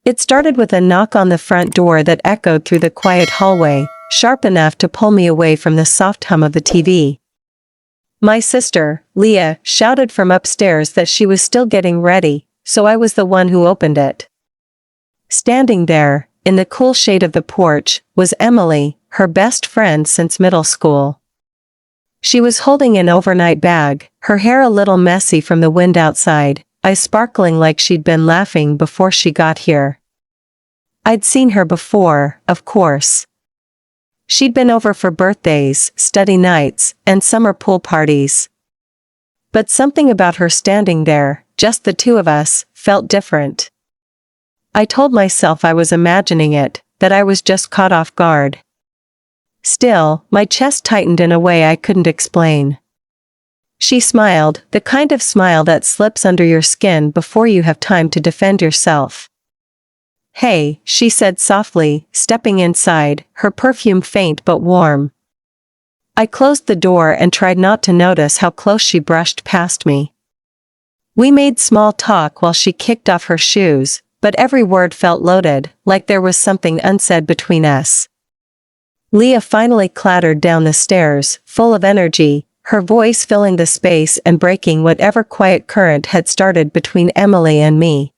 It started with a knock on the front door that echoed through the quiet hallway, sharp enough to pull me away from the soft hum of the TV. My sister, Leah, shouted from upstairs that she was still getting ready, so I was the one who opened it. Standing there, in the cool shade of the porch, was Emily, her best friend since middle school. She was holding an overnight bag, her hair a little messy from the wind outside, eyes sparkling like she'd been laughing before she got here. I'd seen her before, of course. She'd been over for birthdays, study nights, and summer pool parties. But something about her standing there, just the two of us, felt different. I told myself I was imagining it, that I was just caught off guard. Still, my chest tightened in a way I couldn't explain. She smiled, the kind of smile that slips under your skin before you have time to defend yourself. "Hey," she said softly, stepping inside, her perfume faint but warm. I closed the door and tried not to notice how close she brushed past me. We made small talk while she kicked off her shoes, but every word felt loaded, like there was something unsaid between us. Leah finally clattered down the stairs, full of energy, her voice filling the space and breaking whatever quiet current had started between Emily and me.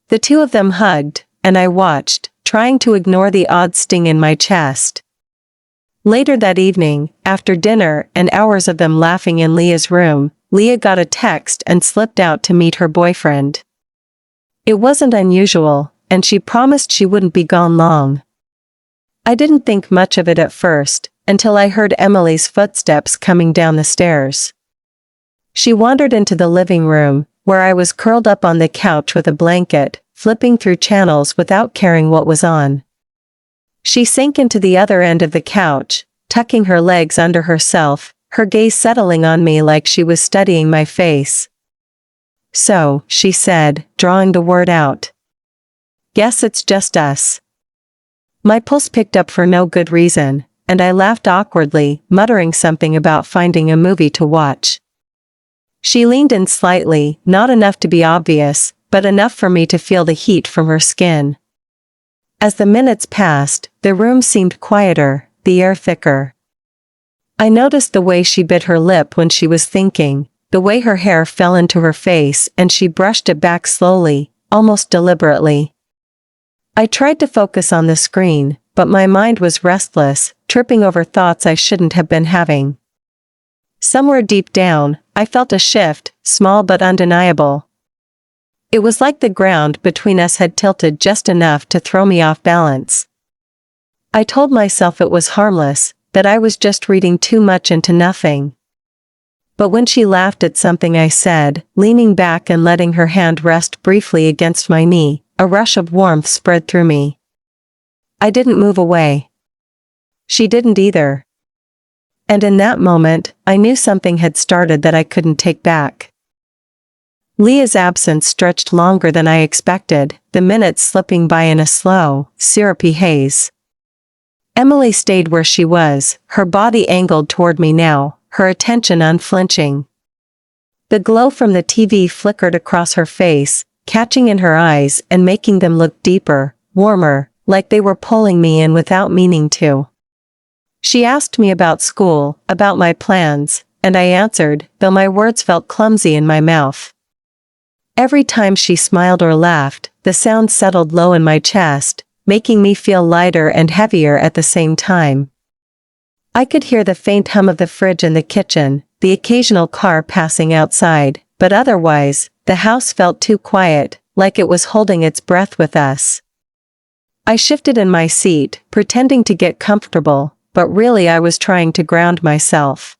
The two of them hugged, and I watched, trying to ignore the odd sting in my chest. Later that evening, after dinner and hours of them laughing in Leah's room, Leah got a text and slipped out to meet her boyfriend. It wasn't unusual, and she promised she wouldn't be gone long. I didn't think much of it at first, until I heard Emily's footsteps coming down the stairs. She wandered into the living room, where I was curled up on the couch with a blanket, flipping through channels without caring what was on. She sank into the other end of the couch, tucking her legs under herself, her gaze settling on me like she was studying my face. "So," she said, drawing the word out. "Guess it's just us." My pulse picked up for no good reason, and I laughed awkwardly, muttering something about finding a movie to watch. She leaned in slightly, not enough to be obvious, but enough for me to feel the heat from her skin. As the minutes passed, the room seemed quieter, the air thicker. I noticed the way she bit her lip when she was thinking, the way her hair fell into her face and she brushed it back slowly, almost deliberately. I tried to focus on the screen, but my mind was restless, tripping over thoughts I shouldn't have been having. Somewhere deep down, I felt a shift, small but undeniable. It was like the ground between us had tilted just enough to throw me off balance. I told myself it was harmless, that I was just reading too much into nothing. But when she laughed at something I said, leaning back and letting her hand rest briefly against my knee, a rush of warmth spread through me. I didn't move away. She didn't either. And in that moment, I knew something had started that I couldn't take back. Leah's absence stretched longer than I expected, the minutes slipping by in a slow, syrupy haze. Emily stayed where she was, her body angled toward me now, her attention unflinching. The glow from the TV flickered across her face, catching in her eyes and making them look deeper, warmer, like they were pulling me in without meaning to. She asked me about school, about my plans, and I answered, though my words felt clumsy in my mouth. Every time she smiled or laughed, the sound settled low in my chest, making me feel lighter and heavier at the same time. I could hear the faint hum of the fridge in the kitchen, the occasional car passing outside, but otherwise, the house felt too quiet, like it was holding its breath with us. I shifted in my seat, pretending to get comfortable, but really I was trying to ground myself.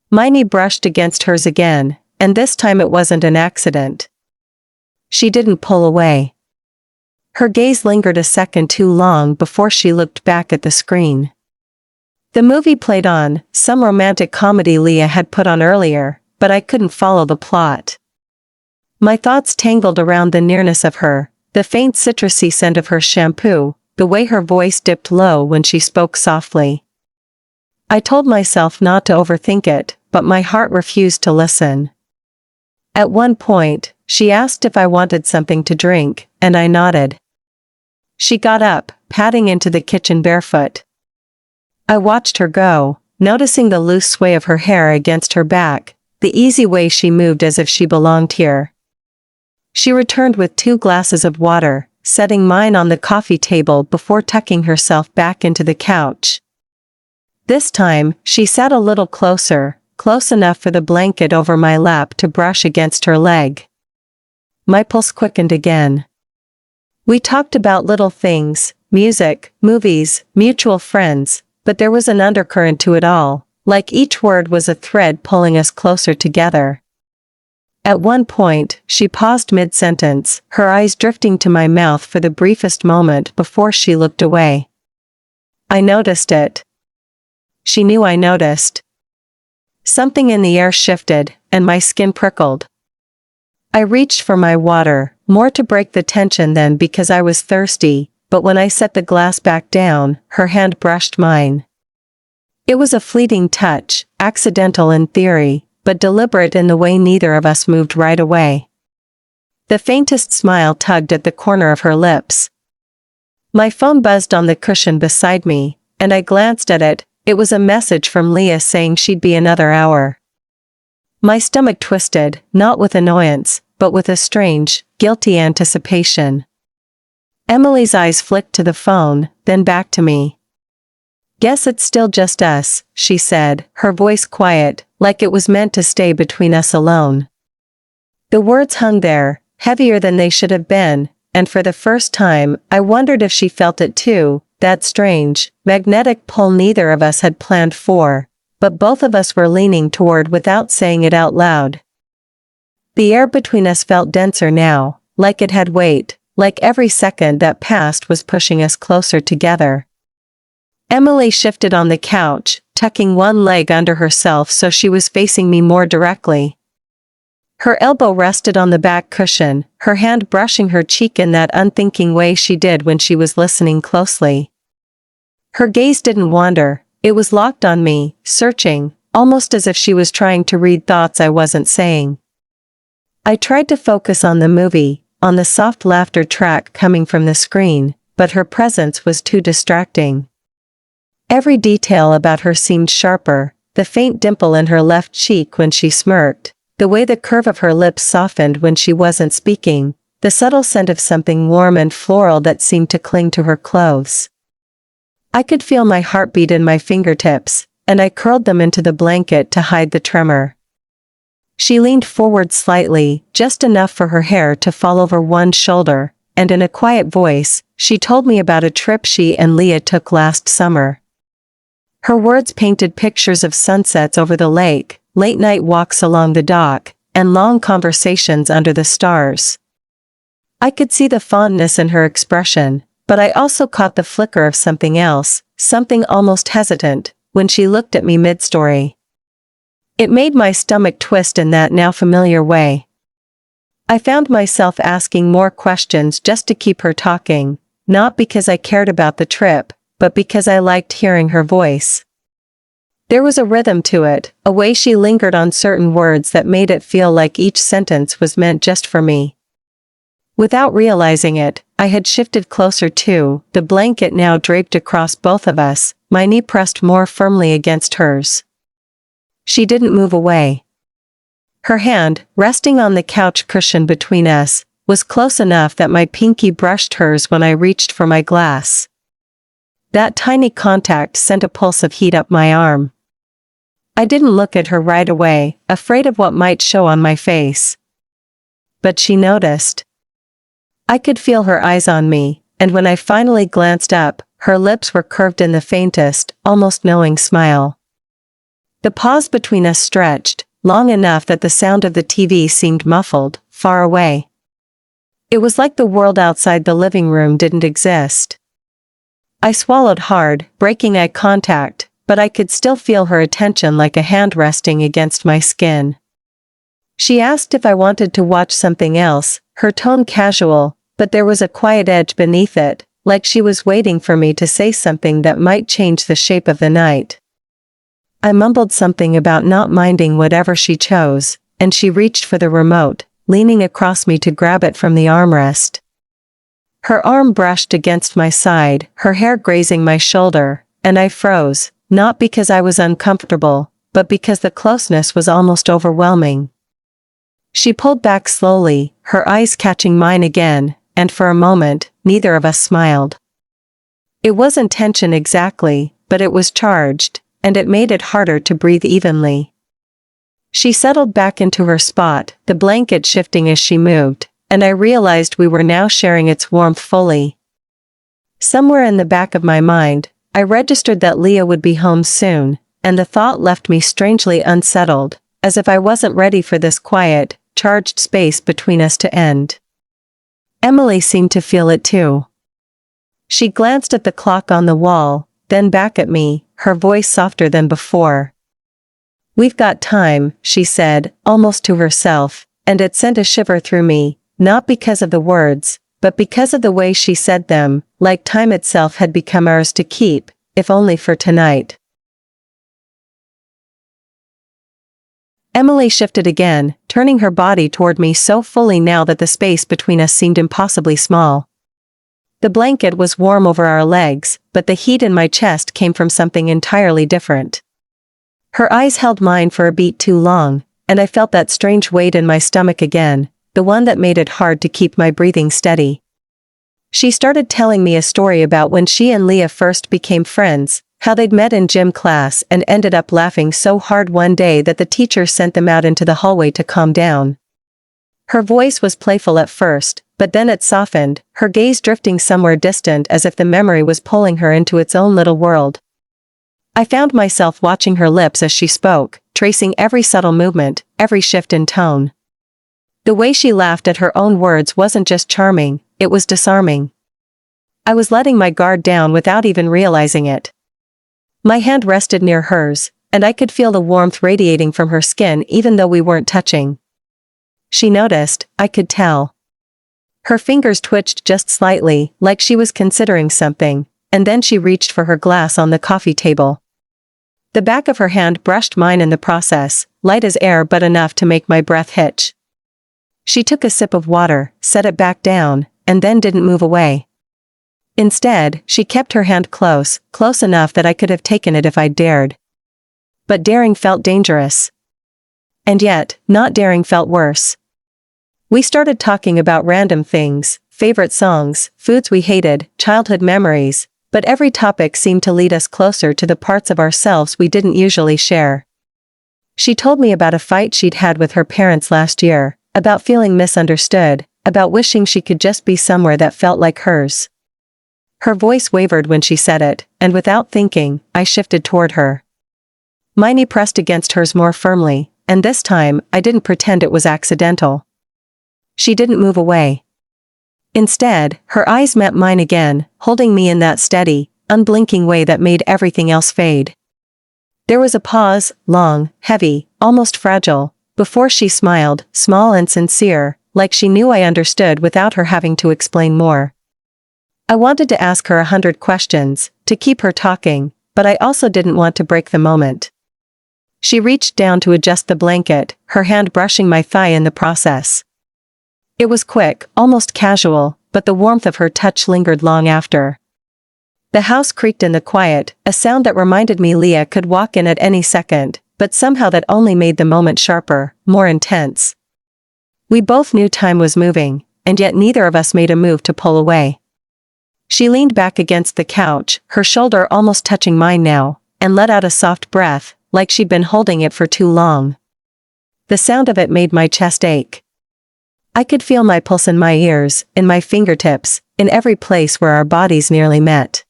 My knee brushed against hers again, and this time it wasn't an accident. She didn't pull away. Her gaze lingered a second too long before she looked back at the screen. The movie played on, some romantic comedy Leah had put on earlier, but I couldn't follow the plot. My thoughts tangled around the nearness of her, the faint citrusy scent of her shampoo, the way her voice dipped low when she spoke softly. I told myself not to overthink it, but my heart refused to listen. At one point, she asked if I wanted something to drink, and I nodded. She got up, padding into the kitchen barefoot. I watched her go, noticing the loose sway of her hair against her back, the easy way she moved as if she belonged here. She returned with 2 glasses of water, setting mine on the coffee table before tucking herself back into the couch. This time, she sat a little closer, close enough for the blanket over my lap to brush against her leg. My pulse quickened again. We talked about little things, music, movies, mutual friends, but there was an undercurrent to it all, like each word was a thread pulling us closer together. At one point, she paused mid-sentence, her eyes drifting to my mouth for the briefest moment before she looked away. I noticed it. She knew I noticed. Something in the air shifted, and my skin prickled. I reached for my water, more to break the tension than because I was thirsty, but when I set the glass back down, her hand brushed mine. It was a fleeting touch, accidental in theory, but deliberate in the way neither of us moved right away. The faintest smile tugged at the corner of her lips. My phone buzzed on the cushion beside me, and I glanced at it. It was a message from Leah saying she'd be another hour. My stomach twisted, not with annoyance, but with a strange, guilty anticipation. Emily's eyes flicked to the phone, then back to me. "Guess it's still just us," she said, her voice quiet, like it was meant to stay between us alone. The words hung there, heavier than they should have been, and for the first time, I wondered if she felt it too, that strange, magnetic pull neither of us had planned for, but both of us were leaning toward without saying it out loud. The air between us felt denser now, like it had weight, like every second that passed was pushing us closer together. Emily shifted on the couch, tucking one leg under herself so she was facing me more directly. Her elbow rested on the back cushion, her hand brushing her cheek in that unthinking way she did when she was listening closely. Her gaze didn't wander, it was locked on me, searching, almost as if she was trying to read thoughts I wasn't saying. I tried to focus on the movie, on the soft laughter track coming from the screen, but her presence was too distracting. Every detail about her seemed sharper, the faint dimple in her left cheek when she smirked, the way the curve of her lips softened when she wasn't speaking, the subtle scent of something warm and floral that seemed to cling to her clothes. I could feel my heartbeat in my fingertips, and I curled them into the blanket to hide the tremor. She leaned forward slightly, just enough for her hair to fall over one shoulder, and in a quiet voice, she told me about a trip she and Leah took last summer. Her words painted pictures of sunsets over the lake, late-night walks along the dock, and long conversations under the stars. I could see the fondness in her expression, but I also caught the flicker of something else, something almost hesitant, when she looked at me mid-story. It made my stomach twist in that now familiar way. I found myself asking more questions just to keep her talking, not because I cared about the trip, but because I liked hearing her voice. There was a rhythm to it, a way she lingered on certain words that made it feel like each sentence was meant just for me. Without realizing it, I had shifted closer too, the blanket now draped across both of us, my knee pressed more firmly against hers. She didn't move away. Her hand, resting on the couch cushion between us, was close enough that my pinky brushed hers when I reached for my glass. That tiny contact sent a pulse of heat up my arm. I didn't look at her right away, afraid of what might show on my face. But she noticed. I could feel her eyes on me, and when I finally glanced up, her lips were curved in the faintest, almost knowing smile. The pause between us stretched, long enough that the sound of the TV seemed muffled, far away. It was like the world outside the living room didn't exist. I swallowed hard, breaking eye contact, but I could still feel her attention like a hand resting against my skin. She asked if I wanted to watch something else, her tone casual, but there was a quiet edge beneath it, like she was waiting for me to say something that might change the shape of the night. I mumbled something about not minding whatever she chose, and she reached for the remote, leaning across me to grab it from the armrest. Her arm brushed against my side, her hair grazing my shoulder, and I froze, not because I was uncomfortable, but because the closeness was almost overwhelming. She pulled back slowly, her eyes catching mine again, and for a moment, neither of us smiled. It wasn't tension exactly, but it was charged, and it made it harder to breathe evenly. She settled back into her spot, the blanket shifting as she moved, and I realized we were now sharing its warmth fully. Somewhere in the back of my mind, I registered that Leah would be home soon, and the thought left me strangely unsettled, as if I wasn't ready for this quiet, charged space between us to end. Emily seemed to feel it too. She glanced at the clock on the wall, then back at me, her voice softer than before. "We've got time," she said, almost to herself, and it sent a shiver through me, not because of the words, but because of the way she said them, like time itself had become ours to keep, if only for tonight. Emily shifted again, turning her body toward me so fully now that the space between us seemed impossibly small. The blanket was warm over our legs, but the heat in my chest came from something entirely different. Her eyes held mine for a beat too long, and I felt that strange weight in my stomach again, the one that made it hard to keep my breathing steady. She started telling me a story about when she and Leah first became friends, how they'd met in gym class and ended up laughing so hard one day that the teacher sent them out into the hallway to calm down. Her voice was playful at first, but then it softened, her gaze drifting somewhere distant as if the memory was pulling her into its own little world. I found myself watching her lips as she spoke, tracing every subtle movement, every shift in tone. The way she laughed at her own words wasn't just charming, it was disarming. I was letting my guard down without even realizing it. My hand rested near hers, and I could feel the warmth radiating from her skin even though we weren't touching. She noticed, I could tell. Her fingers twitched just slightly, like she was considering something, and then she reached for her glass on the coffee table. The back of her hand brushed mine in the process, light as air but enough to make my breath hitch. She took a sip of water, set it back down, and then didn't move away. Instead, she kept her hand close, close enough that I could have taken it if I'd dared. But daring felt dangerous. And yet, not daring felt worse. We started talking about random things, favorite songs, foods we hated, childhood memories, but every topic seemed to lead us closer to the parts of ourselves we didn't usually share. She told me about a fight she'd had with her parents last year, about feeling misunderstood, about wishing she could just be somewhere that felt like hers. Her voice wavered when she said it, and without thinking, I shifted toward her. My knee pressed against hers more firmly, and this time, I didn't pretend it was accidental. She didn't move away. Instead, her eyes met mine again, holding me in that steady, unblinking way that made everything else fade. There was a pause, long, heavy, almost fragile, before she smiled, small and sincere, like she knew I understood without her having to explain more. I wanted to ask her 100 questions, to keep her talking, but I also didn't want to break the moment. She reached down to adjust the blanket, her hand brushing my thigh in the process. It was quick, almost casual, but the warmth of her touch lingered long after. The house creaked in the quiet, a sound that reminded me Leah could walk in at any second, but somehow that only made the moment sharper, more intense. We both knew time was moving, and yet neither of us made a move to pull away. She leaned back against the couch, her shoulder almost touching mine now, and let out a soft breath, like she'd been holding it for too long. The sound of it made my chest ache. I could feel my pulse in my ears, in my fingertips, in every place where our bodies nearly met.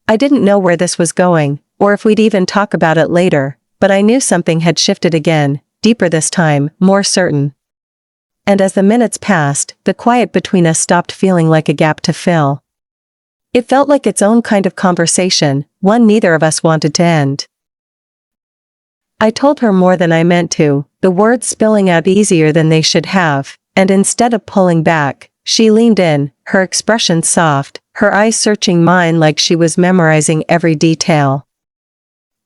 I didn't know where this was going, or if we'd even talk about it later, but I knew something had shifted again, deeper this time, more certain. And as the minutes passed, the quiet between us stopped feeling like a gap to fill. It felt like its own kind of conversation, one neither of us wanted to end. I told her more than I meant to, the words spilling out easier than they should have, and instead of pulling back, she leaned in, her expression soft, her eyes searching mine like she was memorizing every detail.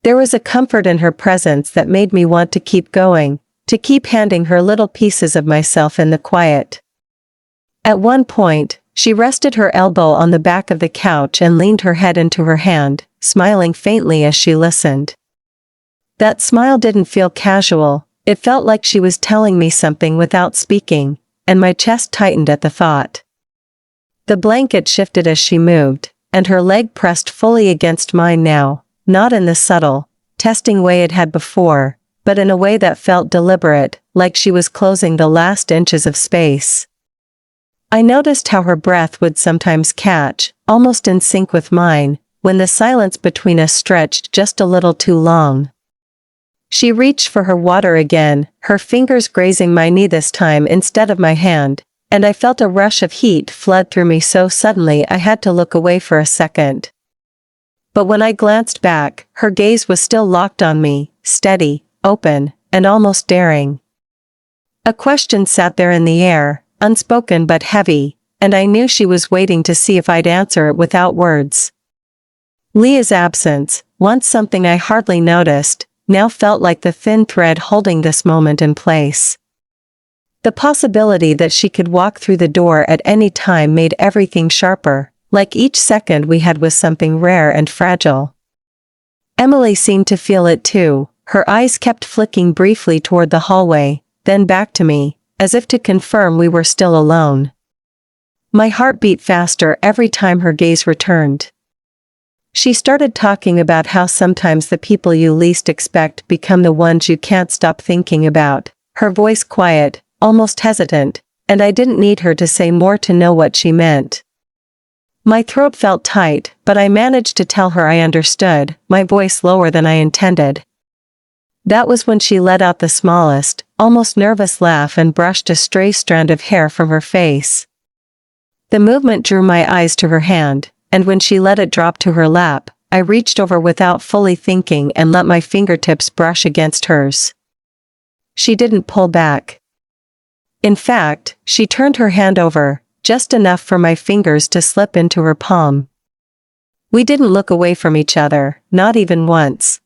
There was a comfort in her presence that made me want to keep going, to keep handing her little pieces of myself in the quiet. At one point, she rested her elbow on the back of the couch and leaned her head into her hand, smiling faintly as she listened. That smile didn't feel casual, it felt like she was telling me something without speaking, and my chest tightened at the thought. The blanket shifted as she moved, and her leg pressed fully against mine now, not in the subtle, testing way it had before, but in a way that felt deliberate, like she was closing the last inches of space. I noticed how her breath would sometimes catch, almost in sync with mine, when the silence between us stretched just a little too long. She reached for her water again, her fingers grazing my knee this time instead of my hand, and I felt a rush of heat flood through me so suddenly I had to look away for a second. But when I glanced back, her gaze was still locked on me, steady, open, and almost daring. A question sat there in the air, unspoken but heavy, and I knew she was waiting to see if I'd answer it without words. Leah's absence, once something I hardly noticed, now felt like the thin thread holding this moment in place. The possibility that she could walk through the door at any time made everything sharper, like each second we had was something rare and fragile. Emily seemed to feel it too, her eyes kept flicking briefly toward the hallway, then back to me, as if to confirm we were still alone. My heart beat faster every time her gaze returned. She started talking about how sometimes the people you least expect become the ones you can't stop thinking about, her voice quiet, almost hesitant, and I didn't need her to say more to know what she meant. My throat felt tight, but I managed to tell her I understood, my voice lower than I intended. That was when she let out the smallest, almost nervous laugh and brushed a stray strand of hair from her face. The movement drew my eyes to her hand, and when she let it drop to her lap, I reached over without fully thinking and let my fingertips brush against hers. She didn't pull back. In fact, she turned her hand over, just enough for my fingers to slip into her palm. We didn't look away from each other, not even once.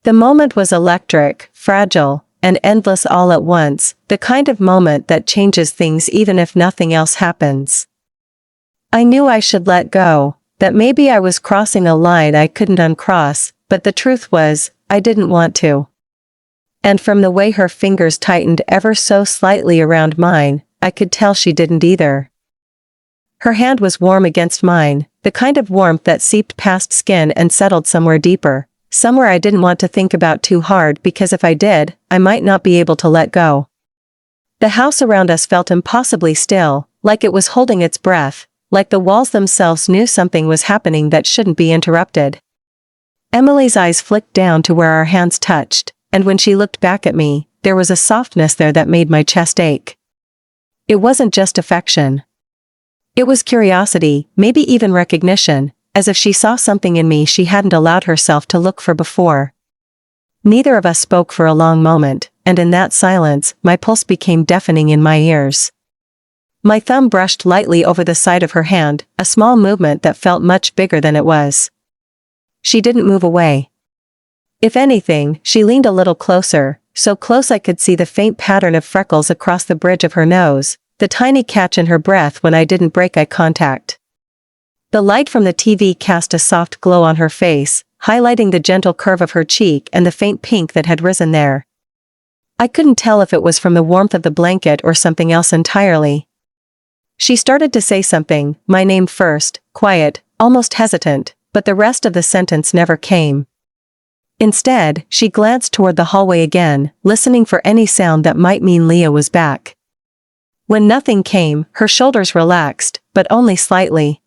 The moment was electric, fragile, and endless all at once, the kind of moment that changes things even if nothing else happens. I knew I should let go, that maybe I was crossing a line I couldn't uncross, but the truth was, I didn't want to. And from the way her fingers tightened ever so slightly around mine, I could tell she didn't either. Her hand was warm against mine, the kind of warmth that seeped past skin and settled somewhere deeper, somewhere I didn't want to think about too hard because if I did, I might not be able to let go. The house around us felt impossibly still, like it was holding its breath, like the walls themselves knew something was happening that shouldn't be interrupted. Emily's eyes flicked down to where our hands touched, and when she looked back at me, there was a softness there that made my chest ache. It wasn't just affection. It was curiosity, maybe even recognition, as if she saw something in me she hadn't allowed herself to look for before. Neither of us spoke for a long moment, and in that silence, my pulse became deafening in my ears. My thumb brushed lightly over the side of her hand, a small movement that felt much bigger than it was. She didn't move away. If anything, she leaned a little closer, so close I could see the faint pattern of freckles across the bridge of her nose, the tiny catch in her breath when I didn't break eye contact. The light from the TV cast a soft glow on her face, highlighting the gentle curve of her cheek and the faint pink that had risen there. I couldn't tell if it was from the warmth of the blanket or something else entirely. She started to say something, my name first, quiet, almost hesitant, but the rest of the sentence never came. Instead, she glanced toward the hallway again, listening for any sound that might mean Leah was back. When nothing came, her shoulders relaxed, but only slightly.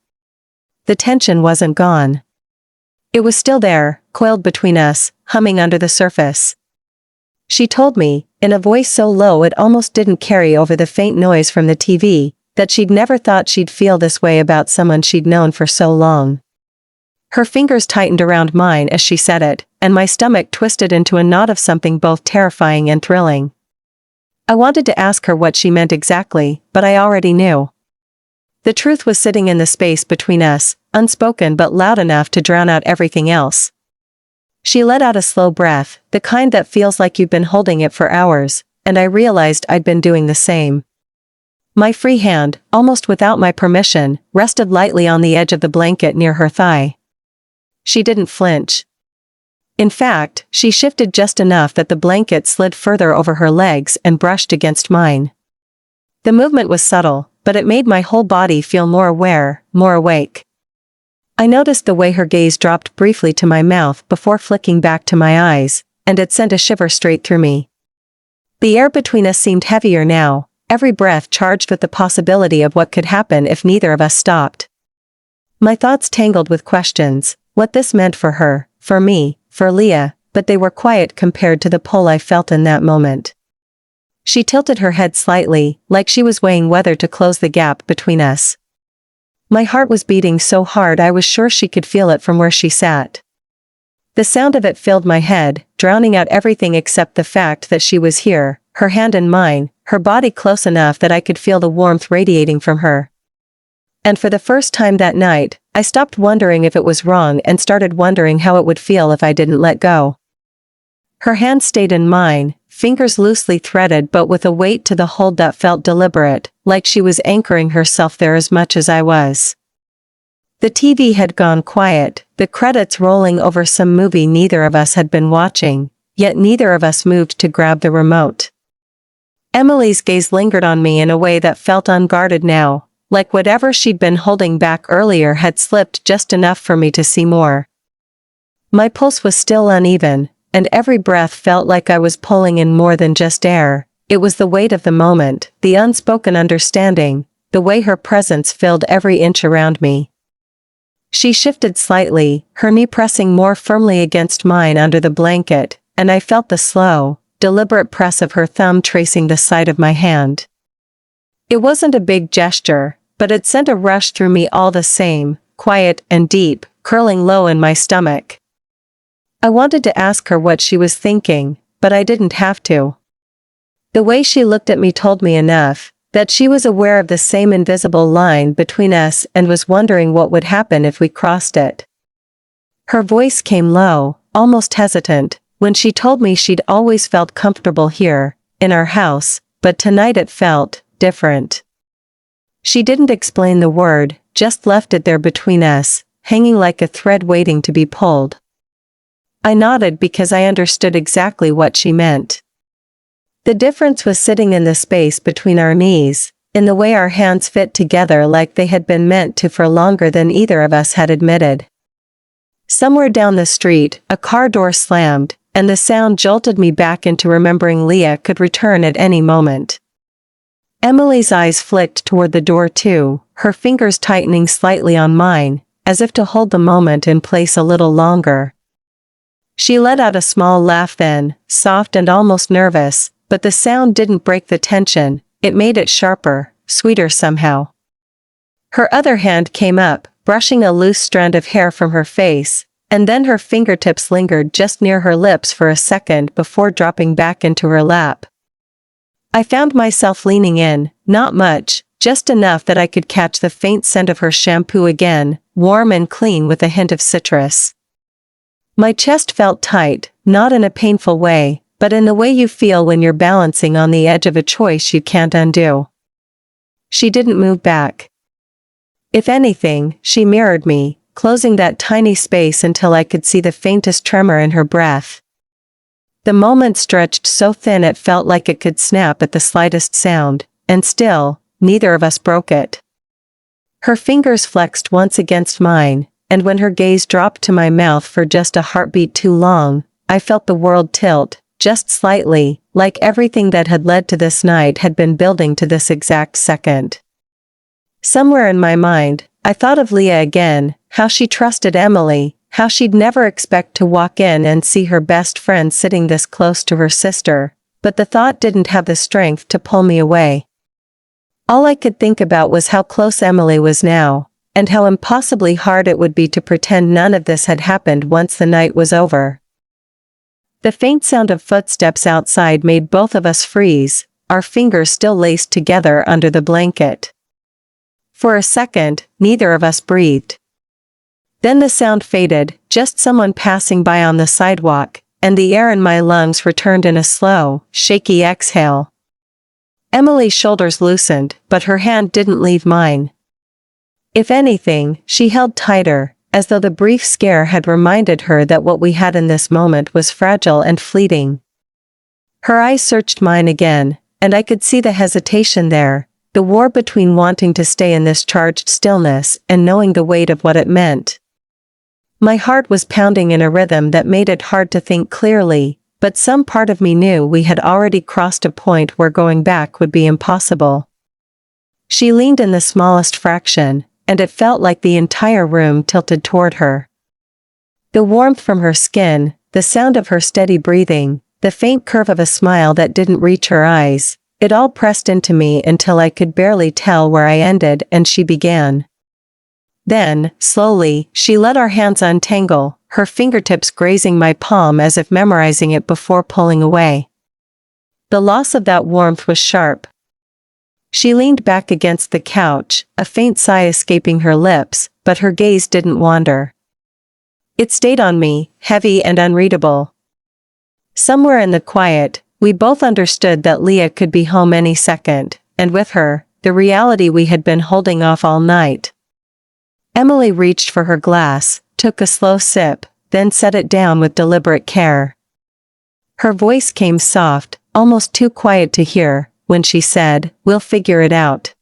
The tension wasn't gone. It was still there, coiled between us, humming under the surface. She told me, in a voice so low it almost didn't carry over the faint noise from the TV, that she'd never thought she'd feel this way about someone she'd known for so long. Her fingers tightened around mine as she said it, and my stomach twisted into a knot of something both terrifying and thrilling. I wanted to ask her what she meant exactly, but I already knew. The truth was sitting in the space between us, unspoken but loud enough to drown out everything else. She let out a slow breath, the kind that feels like you've been holding it for hours, and I realized I'd been doing the same. My free hand, almost without my permission, rested lightly on the edge of the blanket near her thigh. She didn't flinch. In fact, she shifted just enough that the blanket slid further over her legs and brushed against mine. The movement was subtle, but it made my whole body feel more aware, more awake. I noticed the way her gaze dropped briefly to my mouth before flicking back to my eyes, and it sent a shiver straight through me. The air between us seemed heavier now, every breath charged with the possibility of what could happen if neither of us stopped. My thoughts tangled with questions, what this meant for her, for me, for Leah, but they were quiet compared to the pull I felt in that moment. She tilted her head slightly, like she was weighing whether to close the gap between us. My heart was beating so hard I was sure she could feel it from where she sat. The sound of it filled my head, drowning out everything except the fact that she was here, her hand in mine, her body close enough that I could feel the warmth radiating from her. And for the first time that night, I stopped wondering if it was wrong and started wondering how it would feel if I didn't let go. Her hand stayed in mine, fingers loosely threaded but with a weight to the hold that felt deliberate, like she was anchoring herself there as much as I was. The TV had gone quiet, the credits rolling over some movie neither of us had been watching, yet neither of us moved to grab the remote. Emily's gaze lingered on me in a way that felt unguarded now, like whatever she'd been holding back earlier had slipped just enough for me to see more. My pulse was still uneven, and every breath felt like I was pulling in more than just air. It was the weight of the moment, the unspoken understanding, the way her presence filled every inch around me. She shifted slightly, her knee pressing more firmly against mine under the blanket, and I felt the slow, deliberate press of her thumb tracing the side of my hand. It wasn't a big gesture, but it sent a rush through me all the same, quiet and deep, curling low in my stomach. I wanted to ask her what she was thinking, but I didn't have to. The way she looked at me told me enough, that she was aware of the same invisible line between us and was wondering what would happen if we crossed it. Her voice came low, almost hesitant, when she told me she'd always felt comfortable here, in our house, but tonight it felt different. She didn't explain the word, just left it there between us, hanging like a thread waiting to be pulled. I nodded because I understood exactly what she meant. The difference was sitting in the space between our knees, in the way our hands fit together like they had been meant to for longer than either of us had admitted. Somewhere down the street, a car door slammed, and the sound jolted me back into remembering Leah could return at any moment. Emily's eyes flicked toward the door too, her fingers tightening slightly on mine, as if to hold the moment in place a little longer. She let out a small laugh then, soft and almost nervous, but the sound didn't break the tension, it made it sharper, sweeter somehow. Her other hand came up, brushing a loose strand of hair from her face, and then her fingertips lingered just near her lips for a second before dropping back into her lap. I found myself leaning in, not much, just enough that I could catch the faint scent of her shampoo again, warm and clean with a hint of citrus. My chest felt tight, not in a painful way, but in the way you feel when you're balancing on the edge of a choice you can't undo. She didn't move back. If anything, she mirrored me, closing that tiny space until I could see the faintest tremor in her breath. The moment stretched so thin it felt like it could snap at the slightest sound, and still, neither of us broke it. Her fingers flexed once against mine, and when her gaze dropped to my mouth for just a heartbeat too long, I felt the world tilt, just slightly, like everything that had led to this night had been building to this exact second. Somewhere in my mind, I thought of Leah again, how she trusted Emily, how she'd never expect to walk in and see her best friend sitting this close to her sister, but the thought didn't have the strength to pull me away. All I could think about was how close Emily was now, and how impossibly hard it would be to pretend none of this had happened once the night was over. The faint sound of footsteps outside made both of us freeze, our fingers still laced together under the blanket. For a second, neither of us breathed. Then the sound faded, just someone passing by on the sidewalk, and the air in my lungs returned in a slow, shaky exhale. Emily's shoulders loosened, but her hand didn't leave mine. If anything, she held tighter, as though the brief scare had reminded her that what we had in this moment was fragile and fleeting. Her eyes searched mine again, and I could see the hesitation there, the war between wanting to stay in this charged stillness and knowing the weight of what it meant. My heart was pounding in a rhythm that made it hard to think clearly, but some part of me knew we had already crossed a point where going back would be impossible. She leaned in the smallest fraction, and it felt like the entire room tilted toward her. The warmth from her skin, the sound of her steady breathing, the faint curve of a smile that didn't reach her eyes, it all pressed into me until I could barely tell where I ended and she began. Then, slowly, she let our hands untangle, her fingertips grazing my palm as if memorizing it before pulling away. The loss of that warmth was sharp. She leaned back against the couch, a faint sigh escaping her lips, but her gaze didn't wander. It stayed on me, heavy and unreadable. Somewhere in the quiet, we both understood that Leah could be home any second, and with her, the reality we had been holding off all night. Emily reached for her glass, took a slow sip, then set it down with deliberate care. Her voice came soft, almost too quiet to hear, when she said, "We'll figure it out."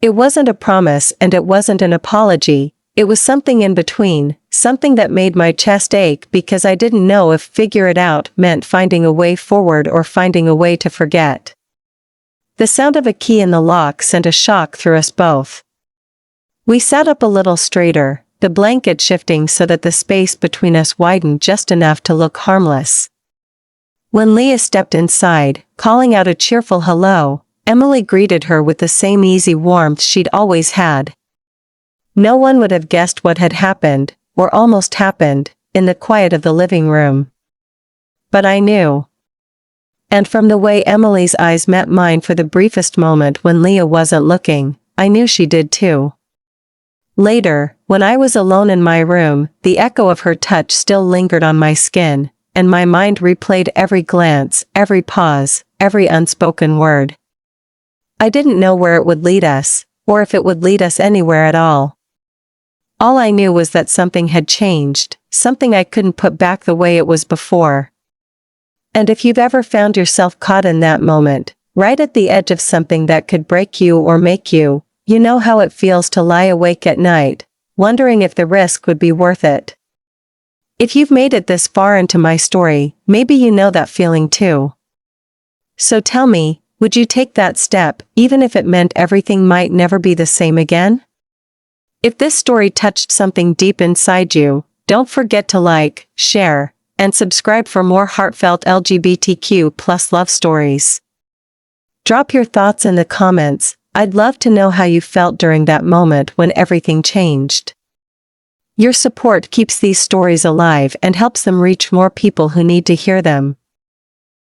It wasn't a promise and it wasn't an apology, it was something in between, something that made my chest ache because I didn't know if figure it out meant finding a way forward or finding a way to forget. The sound of a key in the lock sent a shock through us both. We sat up a little straighter, the blanket shifting so that the space between us widened just enough to look harmless. When Leah stepped inside, calling out a cheerful hello, Emily greeted her with the same easy warmth she'd always had. No one would have guessed what had happened, or almost happened, in the quiet of the living room. But I knew. And from the way Emily's eyes met mine for the briefest moment when Leah wasn't looking, I knew she did too. Later, when I was alone in my room, the echo of her touch still lingered on my skin, and my mind replayed every glance, every pause, every unspoken word. I didn't know where it would lead us, or if it would lead us anywhere at all. All I knew was that something had changed, something I couldn't put back the way it was before. And if you've ever found yourself caught in that moment, right at the edge of something that could break you or make you, you know how it feels to lie awake at night, wondering if the risk would be worth it. If you've made it this far into my story, maybe you know that feeling too. So tell me, would you take that step, even if it meant everything might never be the same again? If this story touched something deep inside you, don't forget to like, share, and subscribe for more heartfelt LGBTQ+ love stories. Drop your thoughts in the comments. I'd love to know how you felt during that moment when everything changed. Your support keeps these stories alive and helps them reach more people who need to hear them.